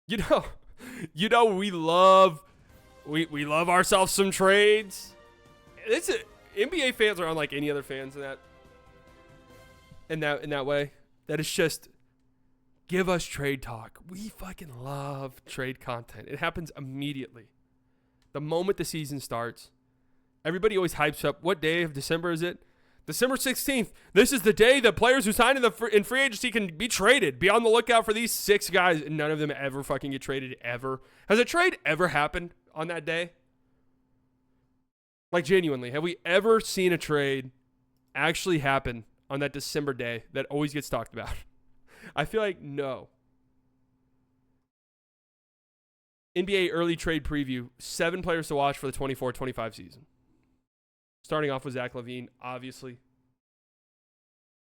You know, we love ourselves some trades. It's NBA fans are unlike any other fans in that way. That is just give us trade talk. We fucking love trade content. It happens immediately. The moment the season starts, everybody always hypes up. What day of December is it? December 16th. This is the day that players who sign in free agency can be traded. Be on the lookout for these 6 guys, and none of them ever fucking get traded ever. Has a trade ever happened on that day? Like, genuinely, have we ever seen a trade actually happen on that December day that always gets talked about? I feel like no. NBA early trade preview. 7 players to watch for the 24-25 season. Starting off with Zach LaVine, obviously.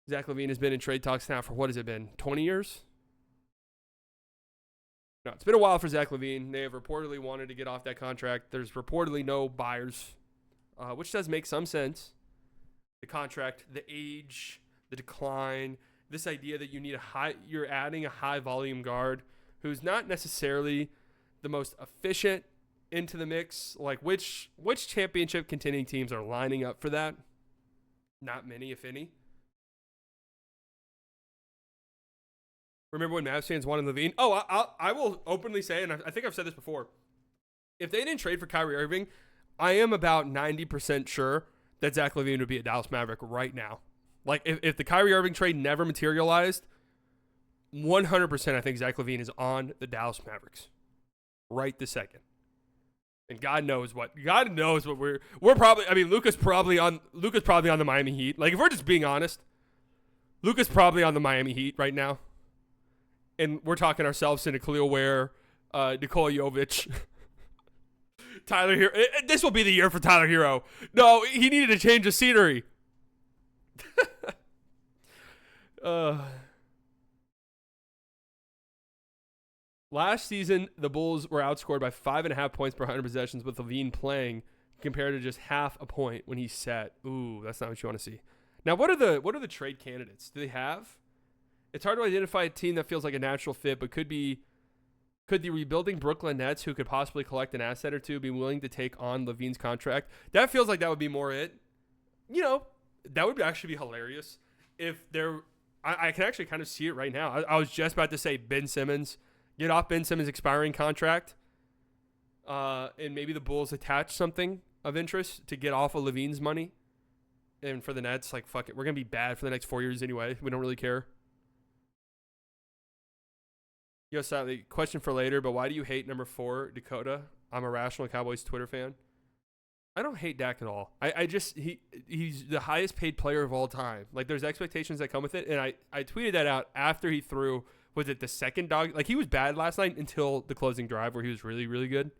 Zach LaVine has been in trade talks now for, what has it been, 20 years? No, it's been a while for Zach LaVine. They have reportedly wanted to get off that contract. There's reportedly no buyers, which does make some sense. The contract, the age, the decline, this idea that you're adding a high volume guard who's not necessarily the most efficient into the mix. Like, which championship contending teams are lining up for that? Not many, if any. Remember when Mavs fans wanted LaVine? Oh, I will openly say, and I think I've said this before, if they didn't trade for Kyrie Irving, I am about 90% sure that Zach LaVine would be a Dallas Maverick right now. Like, if the Kyrie Irving trade never materialized, 100% I think Zach LaVine is on the Dallas Mavericks right this second. And God knows what we're probably. I mean, Luka's probably on the Miami Heat. Like, if we're just being honest, Luka's probably on the Miami Heat right now, and we're talking ourselves into Khalil Ware, Nikola Jovic, Tyler Hero. This will be the year for Tyler Hero. No, he needed to change the scenery. Last season, the Bulls were outscored by 5.5 points per 100 possessions with LaVine playing, compared to just half a point when he sat. Ooh, that's not what you want to see. Now, what are the trade candidates? Do they have? It's hard to identify a team that feels like a natural fit, but could the rebuilding Brooklyn Nets, who could possibly collect an asset or two, be willing to take on LaVine's contract? That feels like that would be more it. You know, that would actually be hilarious if there. I can actually kind of see it right now. I was just about to say Ben Simmons. Get off Ben Simmons' expiring contract, and maybe the Bulls attach something of interest to get off of LaVine's money. And for the Nets, like, fuck it. We're going to be bad for the next 4 years anyway. We don't really care. Yo, Sally, question for later, but why do you hate number 4, Dakota? I'm a Rational Cowboys Twitter fan. I don't hate Dak at all. He's the highest paid player of all time. Like, there's expectations that come with it, and I tweeted that out after he threw. Was it the second dog? Like, he was bad last night until the closing drive where he was really, really good.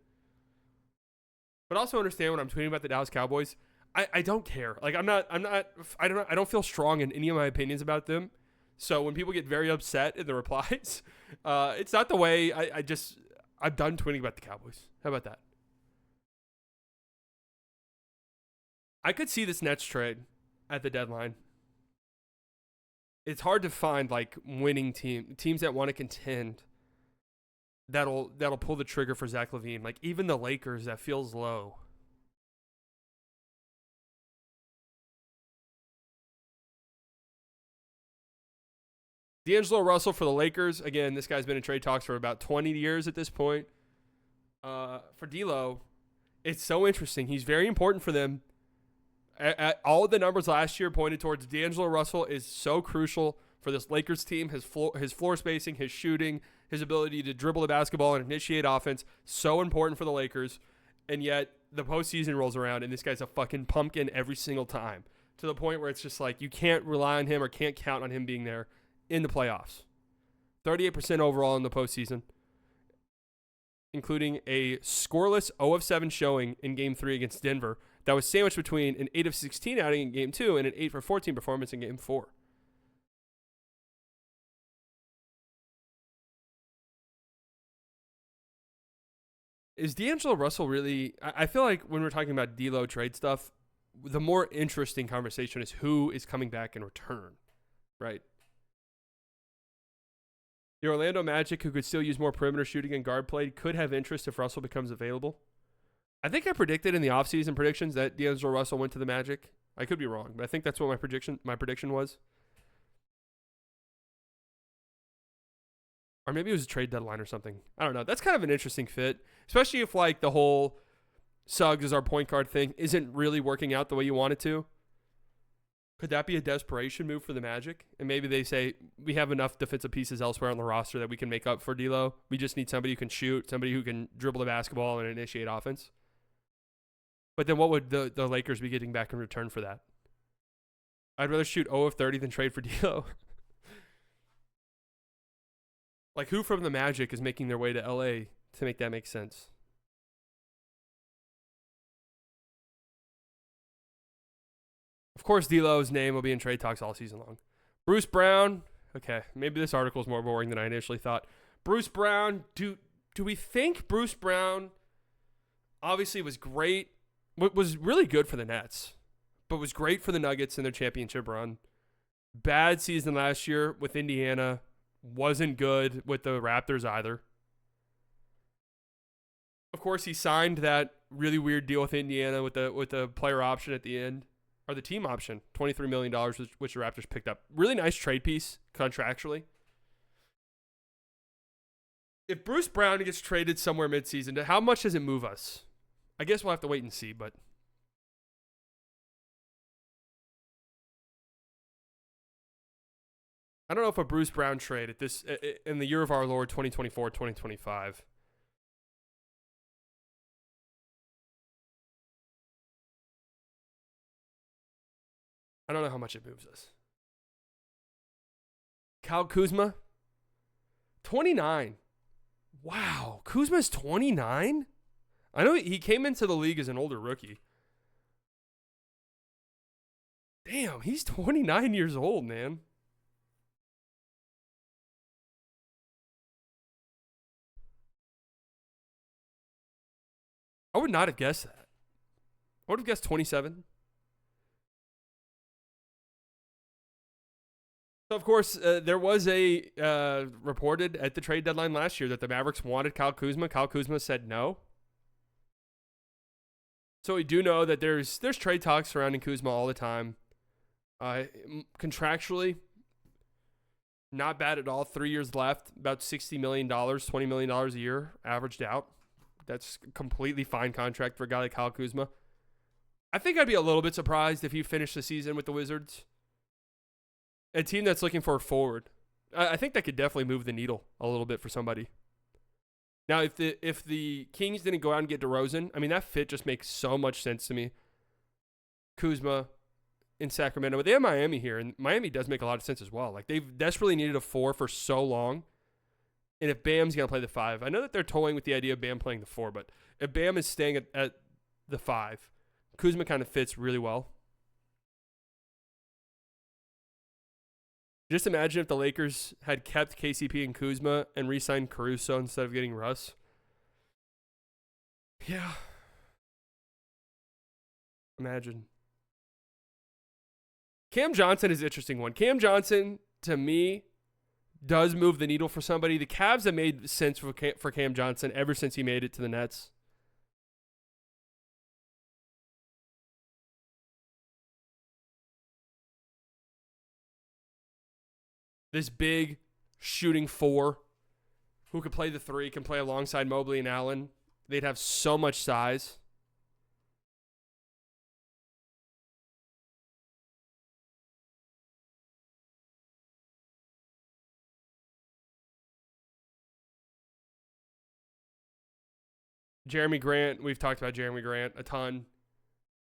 But also understand when I'm tweeting about the Dallas Cowboys, I don't care. Like, I don't feel strong in any of my opinions about them. So when people get very upset in the replies, it's not the way I'm done tweeting about the Cowboys. How about that? I could see this Nets trade at the deadline. It's hard to find, like, winning teams that want to contend that'll pull the trigger for Zach LaVine. Like, even the Lakers, that feels low. D'Angelo Russell for the Lakers. Again, this guy's been in trade talks for about 20 years at this point. For D'Lo, it's so interesting. He's very important for them. All of the numbers last year pointed towards D'Angelo Russell is so crucial for this Lakers team. His floor spacing, his shooting, his ability to dribble the basketball and initiate offense, so important for the Lakers. And yet the postseason rolls around and this guy's a fucking pumpkin every single time, to the point where it's just like you can't rely on him or can't count on him being there in the playoffs. 38% overall in the postseason, including a scoreless 0-7 showing in Game 3 against Denver. That was sandwiched between an 8-16 outing in Game 2 and an 8-14 performance in Game 4. Is D'Angelo Russell really... I feel like when we're talking about D'Lo trade stuff, the more interesting conversation is who is coming back in return, right? The Orlando Magic, who could still use more perimeter shooting and guard play, could have interest if Russell becomes available. I think I predicted in the offseason predictions that D'Angelo Russell went to the Magic. I could be wrong, but I think that's what my prediction was. Or maybe it was a trade deadline or something. I don't know. That's kind of an interesting fit, especially if like the whole Suggs as our point guard thing isn't really working out the way you want it to. Could that be a desperation move for the Magic? And maybe they say, we have enough defensive pieces elsewhere on the roster that we can make up for D'Lo. We just need somebody who can shoot, somebody who can dribble the basketball and initiate offense. But then what would the Lakers be getting back in return for that? I'd rather shoot 0 of 30 than trade for D'Lo. Like, who from the Magic is making their way to LA to make that make sense? Of course, D'Lo's name will be in trade talks all season long. Bruce Brown. Okay, maybe this article is more boring than I initially thought. Bruce Brown. Do we think Bruce Brown obviously was great, was really good for the Nets, but was great for the Nuggets in their championship run. Bad season last year with Indiana. Wasn't good with the Raptors either. Of course, he signed that really weird deal with Indiana with the player option at the end, or the team option, $23 million, which the Raptors picked up. Really nice trade piece contractually. If Bruce Brown gets traded somewhere midseason, how much does it move us? I guess we'll have to wait and see, but I don't know if a Bruce Brown trade at this in the year of our Lord 2024, 2025. I don't know how much it moves us. Kyle Kuzma, 29. Wow, Kuzma's 29? I know he came into the league as an older rookie. Damn, he's 29 years old, man. I would not have guessed that. I would have guessed 27. So, of course, there was a reported at the trade deadline last year that the Mavericks wanted Kyle Kuzma. Kyle Kuzma said no. So we do know that there's trade talks surrounding Kuzma all the time. Contractually, not bad at all. 3 years left, about $60 million, $20 million a year averaged out. That's a completely fine contract for a guy like Kyle Kuzma. I think I'd be a little bit surprised if he finished the season with the Wizards. A team that's looking for a forward. I think that could definitely move the needle a little bit for somebody. Now, if the Kings didn't go out and get DeRozan, I mean, that fit just makes so much sense to me. Kuzma in Sacramento. But they have Miami here, and Miami does make a lot of sense as well. Like, they've desperately needed a 4 for so long. And if Bam's going to play the 5, I know that they're toying with the idea of Bam playing the 4, but if Bam is staying at the 5, Kuzma kind of fits really well. Just imagine if the Lakers had kept KCP and Kuzma and re-signed Caruso instead of getting Russ. Yeah. Imagine. Cam Johnson is an interesting one. Cam Johnson, to me, does move the needle for somebody. The Cavs have made sense for Cam Johnson ever since he made it to the Nets. This big shooting 4 who could play the 3, can play alongside Mobley and Allen. They'd have so much size. Jeremy Grant, we've talked about Jeremy Grant a ton.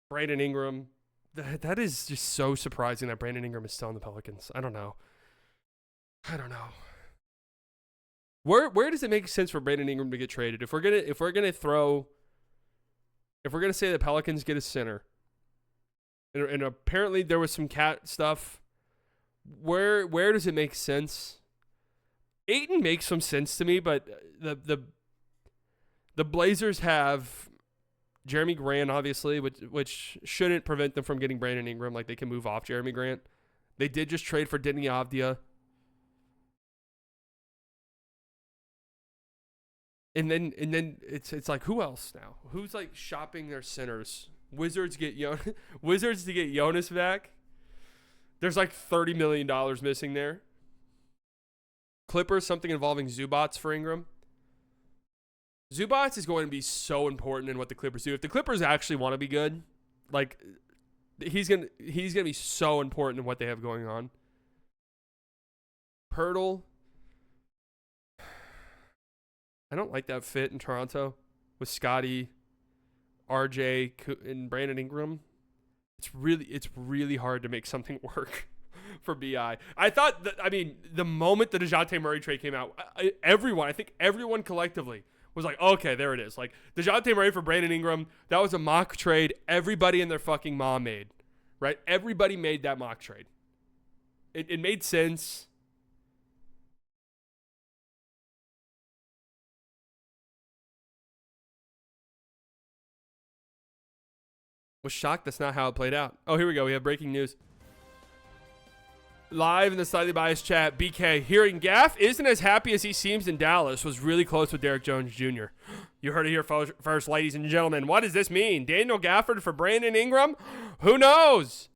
Brandon Ingram. That is just so surprising that Brandon Ingram is still in the Pelicans. I don't know. Where does it make sense for Brandon Ingram to get traded? If we're gonna say the Pelicans get a center, and apparently there was some cat stuff, where does it make sense? Ayton makes some sense to me, but the Blazers have Jeremy Grant, obviously, which shouldn't prevent them from getting Brandon Ingram. Like, they can move off Jeremy Grant. They did just trade for Denny Avdia. And then it's like, who else now? Who's like shopping their centers? Wizards Wizards to get Jonas back. There's like $30 million missing there. Clippers, something involving Zubats for Ingram. Zubats is going to be so important in what the Clippers do. If the Clippers actually want to be good, like he's gonna be so important in what they have going on. Pirtle. I don't like that fit in Toronto with Scotty, RJ, and Brandon Ingram. It's really hard to make something work for BI. I thought that, the moment the DeJounte Murray trade came out, I think everyone collectively was like, okay, there it is. Like, DeJounte Murray for Brandon Ingram, that was a mock trade everybody and their fucking mom made, right? Everybody made that mock trade. It made sense. Was shocked that's not how it played out. Oh, here we go. We have breaking news. Live in the Slightly Biased chat, BK, hearing Gaff isn't as happy as he seems in Dallas, was really close with Derrick Jones Jr. You heard it here first, ladies and gentlemen. What does this mean? Daniel Gafford for Brandon Ingram? Who knows?